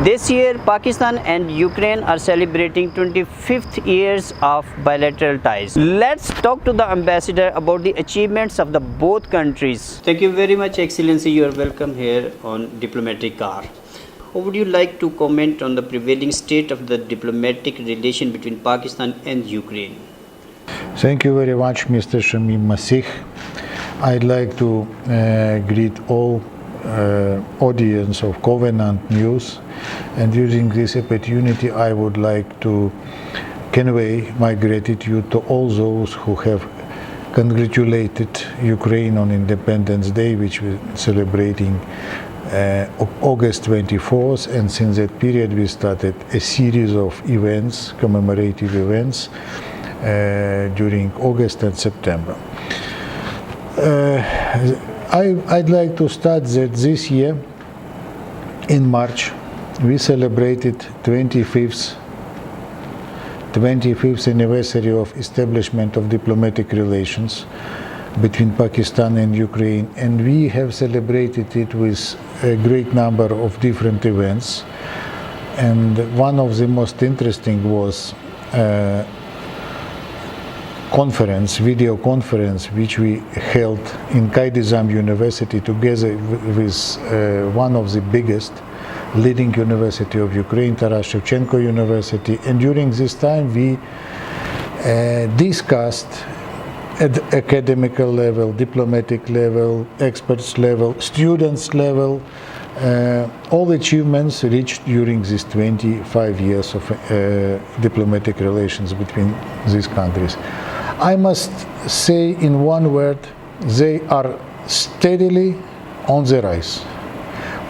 This year, Pakistan and Ukraine are celebrating 25th years of bilateral ties. Let's talk to the ambassador about the achievements of the both countries. Thank you very much, Excellency. You are welcome here on Diplomatic Hour. How would you like to comment on the prevailing state of the diplomatic relation between Pakistan and Ukraine? Thank you very much, Mr. Shamim Masih. I'd like to greet all audience of Covenant News, and using this opportunity I would like to convey my gratitude to all those who have congratulated Ukraine on Independence Day, which we're celebrating August 24th, and since that period we started a series of events, commemorative events during August and September. I'd like to start that this year in March we celebrated 25th anniversary of establishment of diplomatic relations between Pakistan and Ukraine, and we have celebrated it with a great number of different events, and one of the most interesting was video conference, which we held in Kaidizam University together with one of the biggest leading university of Ukraine, Taras Shevchenko University. And during this time we discussed at academical level, diplomatic level, experts level, students level, all achievements reached during these 25 years of diplomatic relations between these countries. I must say in one word, they are steadily on the rise.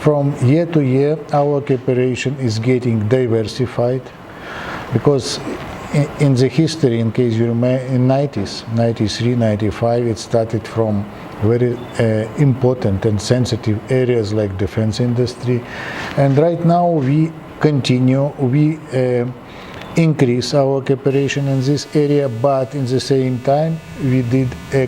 From year to year, our cooperation is getting diversified, because in the history, in case you remember, in 90s, 93, 95, it started from very important and sensitive areas like defense industry, and right now we continue, we increase our cooperation in this area, but in the same time we did a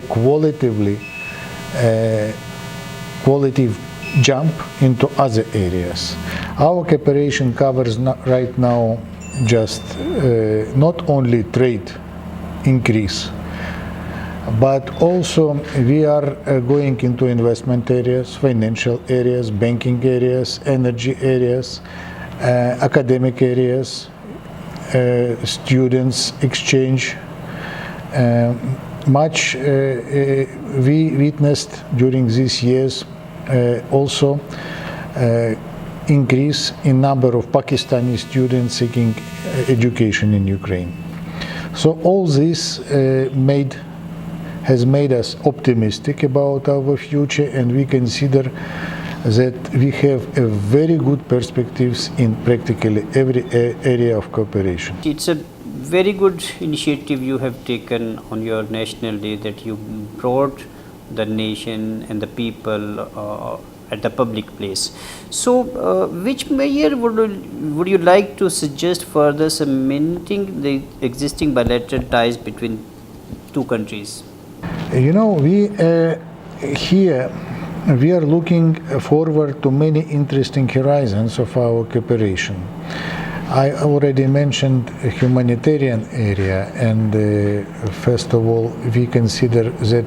qualitative jump into other areas. Our cooperation covers right now just not only trade increase, but also we are going into investment areas, financial areas, banking areas, energy areas, academic areas, students exchange. Much we witnessed during these years also increase in number of Pakistani students seeking education in Ukraine. So all this has made us optimistic about our future, and we consider that we have a very good perspectives in practically every area of cooperation. It's a very good initiative you have taken on your National Day, that you brought the nation and the people at the public place. So which measure would you like to suggest for the cementing the existing bilateral ties between two countries? You know, we are looking forward to many interesting horizons of our cooperation. I already mentioned a humanitarian area, and first of all, we consider that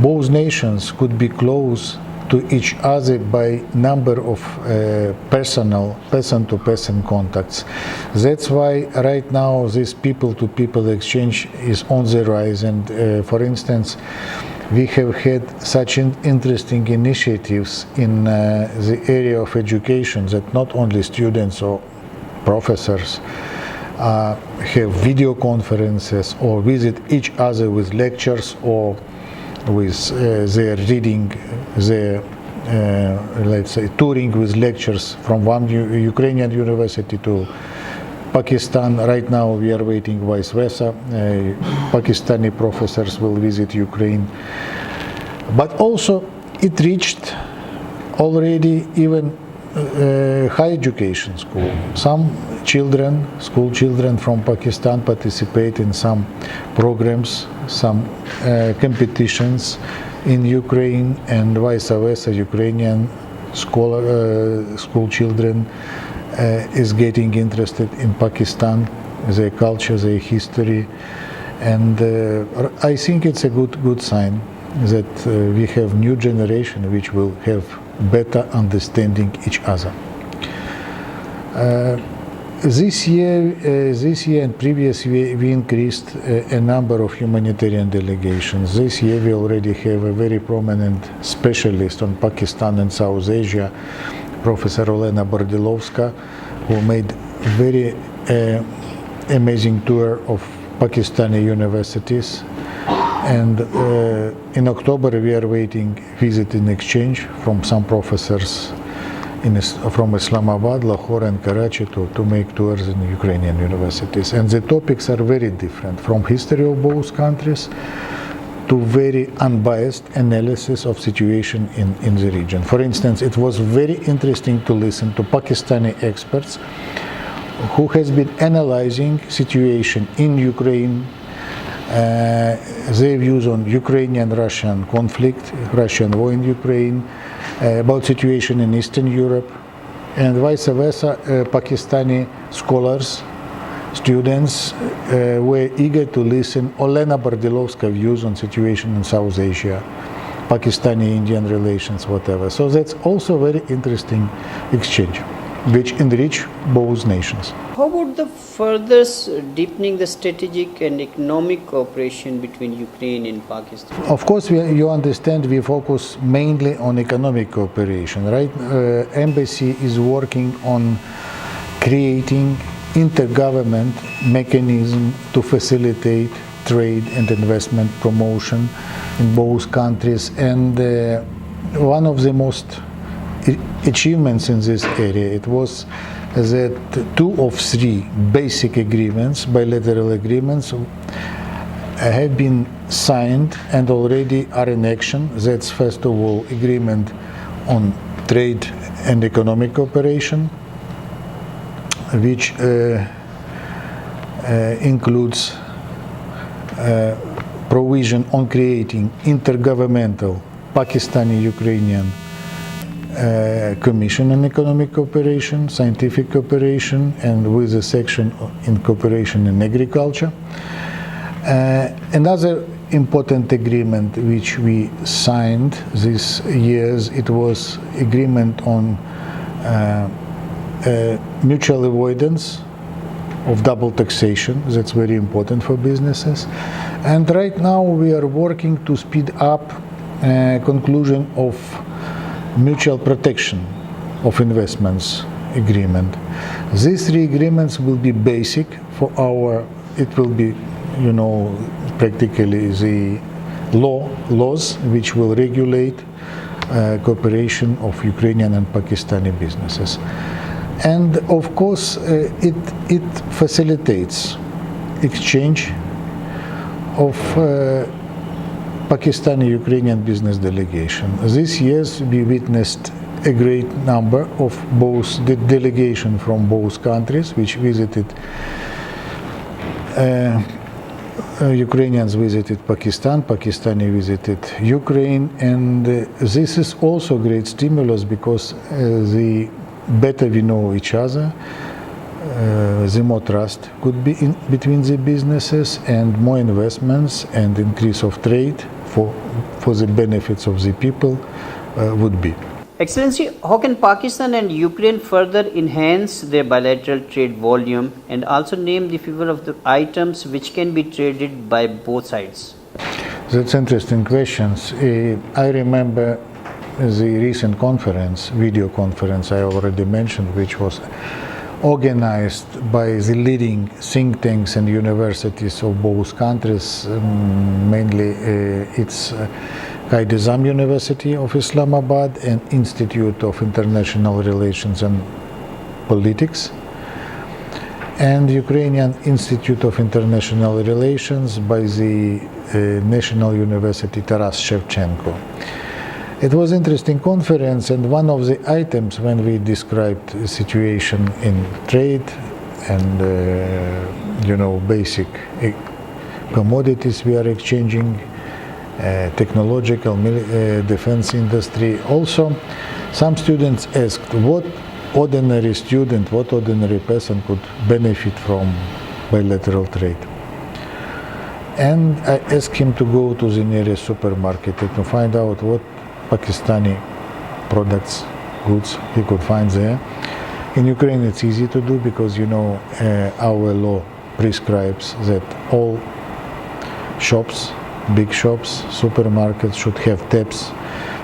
both nations could be close to each other by number of person-to-person contacts. That's why right now this people-to-people exchange is on the rise, and for instance, we have had such interesting initiatives in the area of education that not only students or professors have video conferences or visit each other with lectures, or with their reading, their let's say touring with lectures from one Ukrainian university to Pakistan. Right now we are waiting vice versa. Pakistani professors will visit Ukraine. But also it reached already even higher education school. Some school children from Pakistan participate in some programs, some competitions in Ukraine, and vice versa. Ukrainian school children is getting interested in Pakistan, their culture, their history, and I think it's a good sign that we have new generation which will have better understanding each other. This year and previous year, we increased a number of humanitarian delegations. This year we already have a very prominent specialist on Pakistan and South Asia, Professor Olena Bordilovska, who made very amazing tour of Pakistani universities. And in October we are waiting visit in exchange from some professors from Islamabad, Lahore and Karachi to make tours in Ukrainian universities. And the topics are very different, from history of both countries to very unbiased analysis of situation in the region. For instance, it was very interesting to listen to Pakistani experts who has been analyzing situation in Ukraine, their views on Ukrainian-Russian conflict, Russian war in Ukraine, about situation in Eastern Europe, and vice versa. Pakistani scholars, students were eager to listen Olena Bordilovska's views on situation in South Asia, Pakistani-Indian relations, whatever. So that's also a very interesting exchange, which enrich both nations. How about the further deepening the strategic and economic cooperation between Ukraine and Pakistan? Of course, you understand we focus mainly on economic cooperation, right? Embassy is working on creating intergovernment mechanism to facilitate trade and investment promotion in both countries. And one of the most achievements in this area, it was that 2 of 3 basic agreements, bilateral agreements, have been signed and already are in action. That's first of all agreement on trade and economic cooperation, which includes provision on creating intergovernmental Pakistani-Ukrainian Commission on Economic Cooperation, Scientific Cooperation, and with a section in cooperation in agriculture. Another important agreement which we signed this year, it was agreement on mutual avoidance of double taxation. That's very important for businesses. And right now we are working to speed up conclusion of mutual protection of investments agreement. These 3 agreements will be basic for it will be, practically the laws which will regulate cooperation of Ukrainian and Pakistani businesses. And of course, it facilitates exchange of Pakistani-Ukrainian business delegation. This year we witnessed a great number of both the delegation from both countries which visited. Ukrainians visited Pakistan, Pakistani visited Ukraine, and this is also a great stimulus because the better we know each other, the more trust could be between the businesses, and more investments and increase of trade for the benefits of the people would be. Excellency, how can Pakistan and Ukraine further enhance their bilateral trade volume, and also name the few of the items which can be traded by both sides? That's interesting questions. I remember the recent conference, video conference I already mentioned, which was organized by the leading think tanks and universities of both countries, mainly it's Qaid-e-Azam University of Islamabad and Institute of International Relations and Politics, and Ukrainian Institute of International Relations by the National University Taras Shevchenko. It was an interesting conference, and one of the items when we described the situation in trade and basic commodities we are exchanging, technological defense industry also, Some students asked what ordinary student, what ordinary person could benefit from bilateral trade. And I asked him to go to the nearest supermarket to find out what Pakistani products, goods he could find there. In Ukraine it's easy to do because our law prescribes that all shops, big shops, supermarkets should have tabs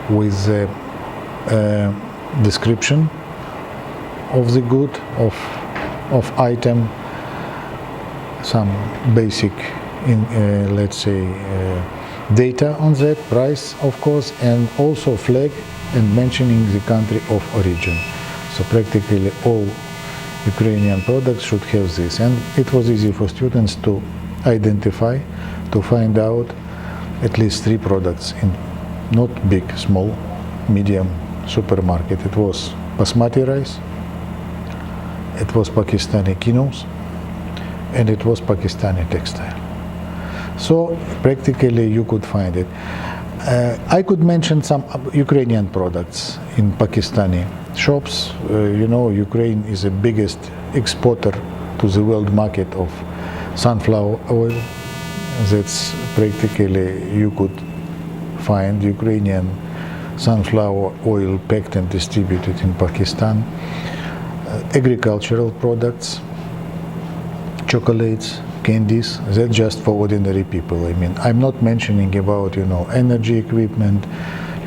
with description of the good, of item, some basic data on that, price of course, and also flag and mentioning the country of origin. So practically all Ukrainian products should have this, and it was easy for students to identify, to find out at least 3 products in not big, small, medium supermarket. It was basmati rice, it was Pakistani quinoas, and it was Pakistani textile. So practically you could find it. I could mention some Ukrainian products in Pakistani shops. Ukraine is the biggest exporter to the world market of sunflower oil. That's practically you could find Ukrainian sunflower oil packed and distributed in Pakistan. Agricultural products, chocolates, candies, that's just for ordinary people. I mean, I'm not mentioning about, energy equipment,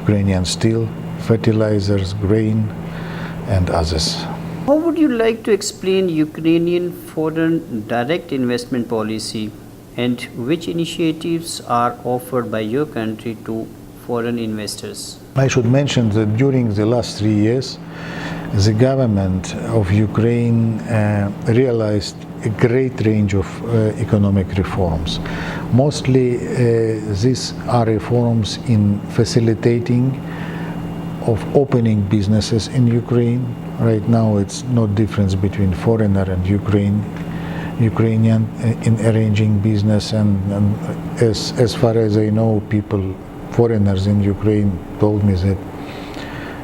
Ukrainian steel, fertilizers, grain, and others. How would you like to explain Ukrainian foreign direct investment policy and which initiatives are offered by your country to foreign investors? I should mention that during the last 3 years, the government of Ukraine realized a great range of economic reforms. Mostly these are reforms in facilitating of opening businesses in Ukraine. Right now it's no difference between foreigner and Ukrainian in arranging business, and as far as I know, foreigners in Ukraine told me that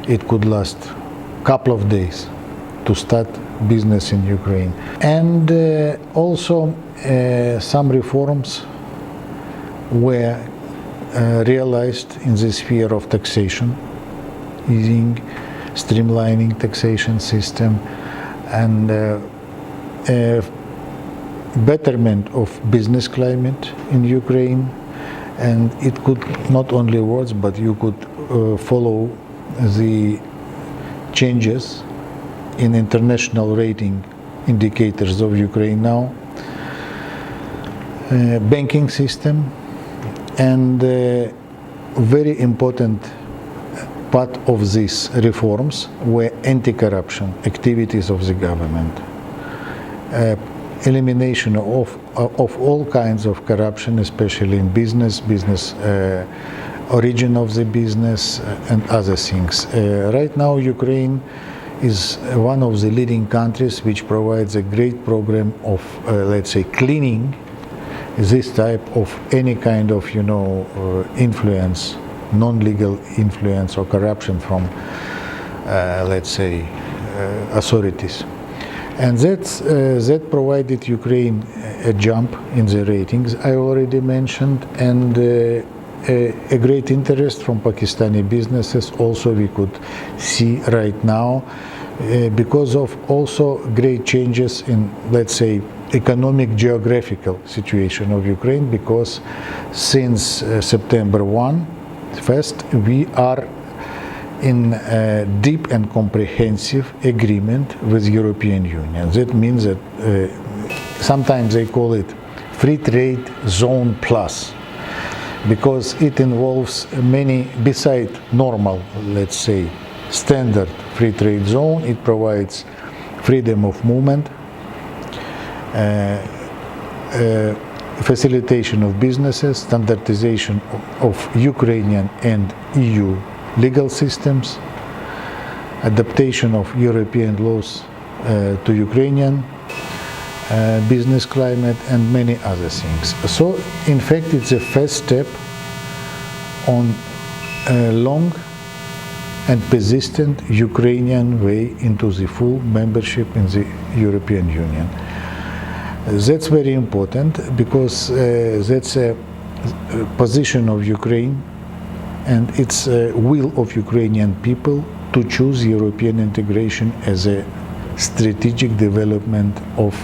it could last couple of days to start business in Ukraine. And also some reforms were realized in the sphere of taxation, easing, streamlining taxation system, and betterment of business climate in Ukraine. And it could not only words, but you could follow the changes in international rating indicators of Ukraine now, banking system, and very important part of these reforms were anti-corruption activities of the government. Elimination of all kinds of corruption, especially in business, origin of the business, and other things. Right now, Ukraine is one of the leading countries which provides a great program of, cleaning this type of any kind of, influence, non-legal influence or corruption from, authorities. And that provided Ukraine a jump in the ratings I already mentioned, and a great interest from Pakistani businesses also we could see right now because of also great changes in, economic geographical situation of Ukraine, because since September 1st we are in a deep and comprehensive agreement with European Union. That means that sometimes they call it free trade zone plus, because it involves many, beside normal, standard free trade zone, it provides freedom of movement, facilitation of businesses, standardization of Ukrainian and EU legal systems, adaptation of European laws to Ukrainian business climate, and many other things. So, in fact, it's a first step on a long and persistent Ukrainian way into the full membership in the European Union. That's very important because that's a position of Ukraine and it's a will of Ukrainian people to choose European integration as a strategic development of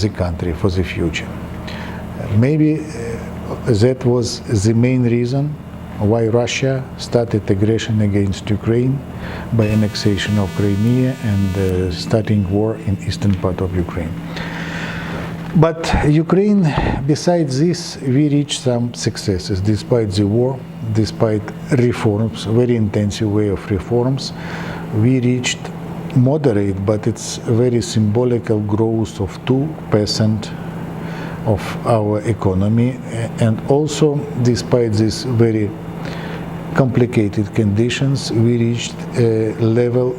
the country for the future. Maybe that was the main reason why Russia started aggression against Ukraine by annexation of Crimea and starting war in eastern part of Ukraine. But Ukraine, besides this, we reached some successes despite the war, despite reforms, very intensive way of reforms. We reached moderate, but it's very symbolical growth of 2% of our economy, and also despite this very complicated conditions, we reached a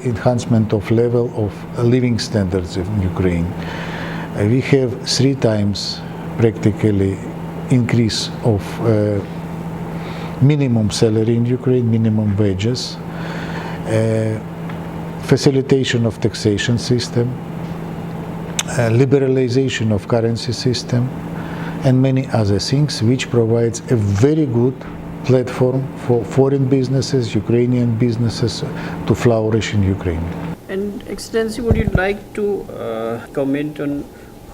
enhancement of level of living standards in Ukraine. We have 3 times practically increase of minimum salary in Ukraine, minimum wages, facilitation of taxation system, liberalization of currency system, and many other things, which provides a very good platform for foreign businesses, Ukrainian businesses, to flourish in Ukraine. And Excellency, would you like to comment on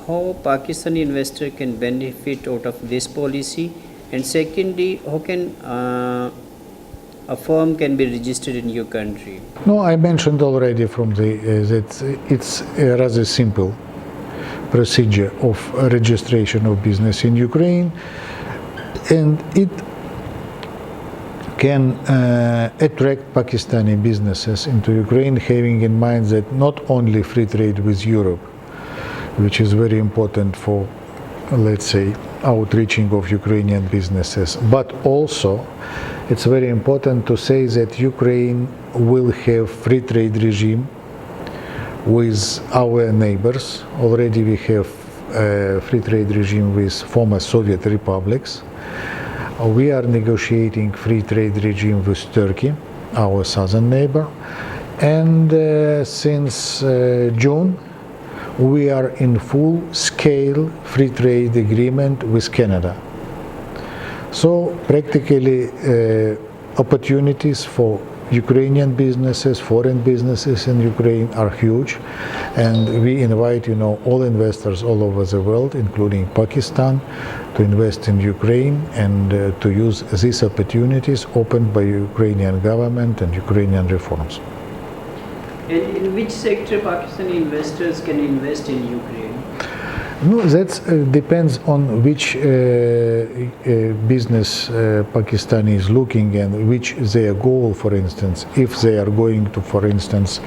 how Pakistani investor can benefit out of this policy? And secondly, how can a firm can be registered in your country? No, I mentioned already from that it's a rather simple procedure of registration of business in Ukraine, and it can attract Pakistani businesses into Ukraine, having in mind that not only free trade with Europe, which is very important for, let's say, outreaching of Ukrainian businesses, but also it's very important to say that Ukraine will have free trade regime with our neighbors. Already we have a free trade regime with former Soviet republics. We are negotiating free trade regime with Turkey, our southern neighbor, and since June we are in full-scale free trade agreement with Canada. So practically opportunities for Ukrainian businesses, foreign businesses in Ukraine are huge, and we invite all investors all over the world, including Pakistan, to invest in Ukraine and to use these opportunities opened by Ukrainian government and Ukrainian reforms. And in which sector Pakistani investors can invest in Ukraine? No, that depends on which business Pakistani is looking and which their goal, for instance. If they are going to, for instance,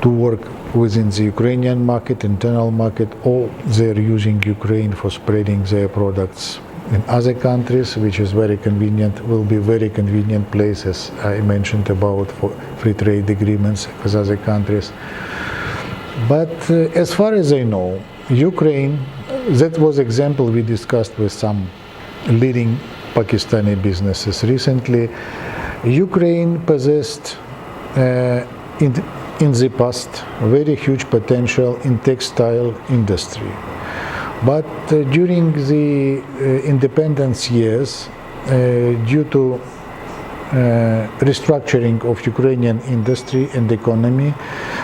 to work within the Ukrainian market, internal market, or they're using Ukraine for spreading their products in other countries, which is very convenient, will be very convenient places I mentioned about for free trade agreements with other countries. But as far as I know, Ukraine, that was example we discussed with some leading Pakistani businesses recently. Ukraine possessed in the past very huge potential in textile industry. But during the independence years, due to restructuring of Ukrainian industry and economy,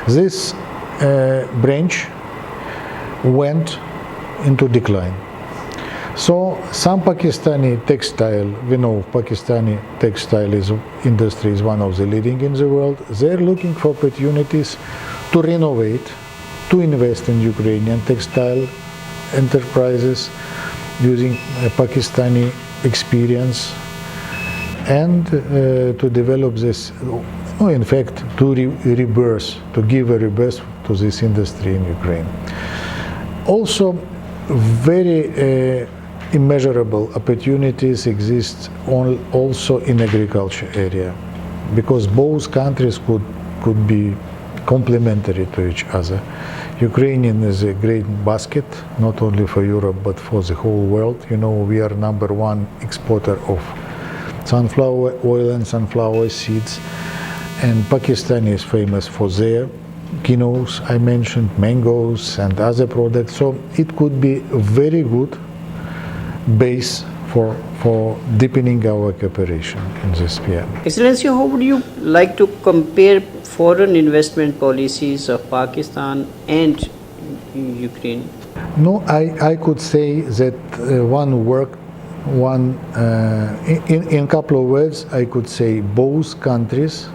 this branch went into decline. So some Pakistani textile, we know Pakistani textile industry is one of the leading in the world. They're looking for opportunities to renovate, to invest in Ukrainian textile enterprises using Pakistani experience and to develop this, in fact, to give a rebirth to this industry in Ukraine. Also, very immeasurable opportunities exist also in agriculture area, because both countries could be complementary to each other. Ukrainian is a great basket, not only for Europe but for the whole world. We are #1 exporter of sunflower oil and sunflower seeds. And Pakistan is famous for their quinoas, I mentioned, mangoes and other products. So it could be a very good base for deepening our cooperation in this sphere. Excellency, how would you like to compare foreign investment policies of Pakistan and Ukraine? No, I could say that in a couple of words, I could say both countries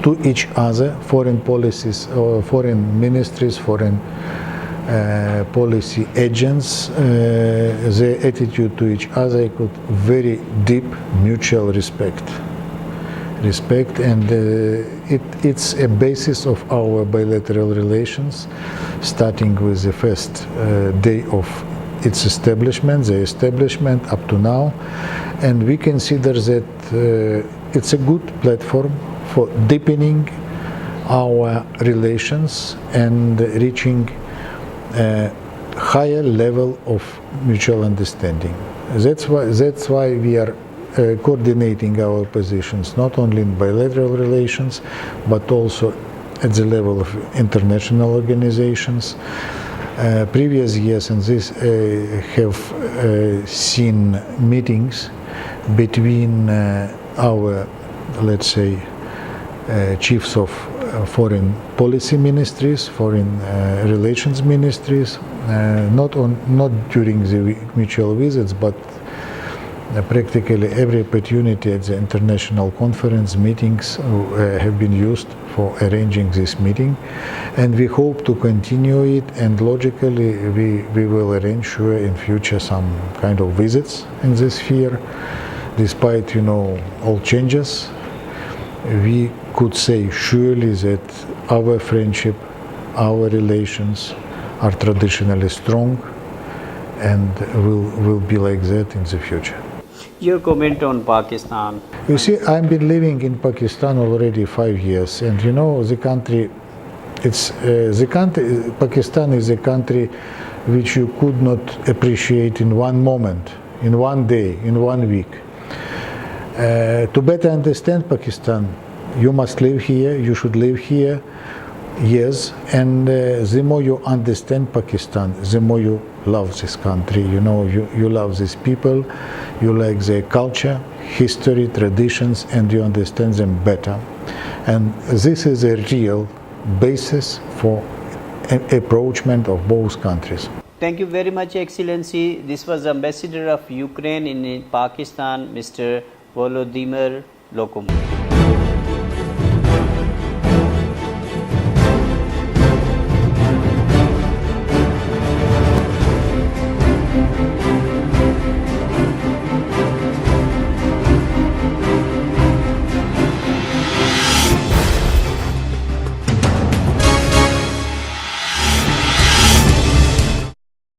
to each other, foreign policies, or foreign ministries, foreign policy agents, their attitude to each other could very deep mutual respect, and it's a basis of our bilateral relations, starting with the first day of its establishment, up to now, and we consider that it's a good platform for deepening our relations and reaching a higher level of mutual understanding. That's why we are coordinating our positions, not only in bilateral relations, but also at the level of international organizations. Previous years and this have seen meetings between our, let's say, chiefs of foreign policy ministries, foreign relations ministries, not during the mutual visits, but practically every opportunity at the international conference meetings have been used for arranging this meeting, and we hope to continue it, and logically we will arrange sure in future some kind of visits in this sphere. Despite all changes, we could say surely that our friendship, our relations are traditionally strong and will be like that in the future. Your comment on Pakistan? You see, I've been living in Pakistan already 5 years, and the country, Pakistan is a country which you could not appreciate in one moment, in one day, in 1 week. To better understand Pakistan, you must live here, you should live here, yes, and the more you understand Pakistan, the more you love this country. You love these people, you like their culture, history, traditions, and you understand them better. And this is a real basis for approachment of both countries. Thank you very much, Excellency. This was Ambassador of Ukraine in Pakistan, Mr. Volodymyer LAKOMOV.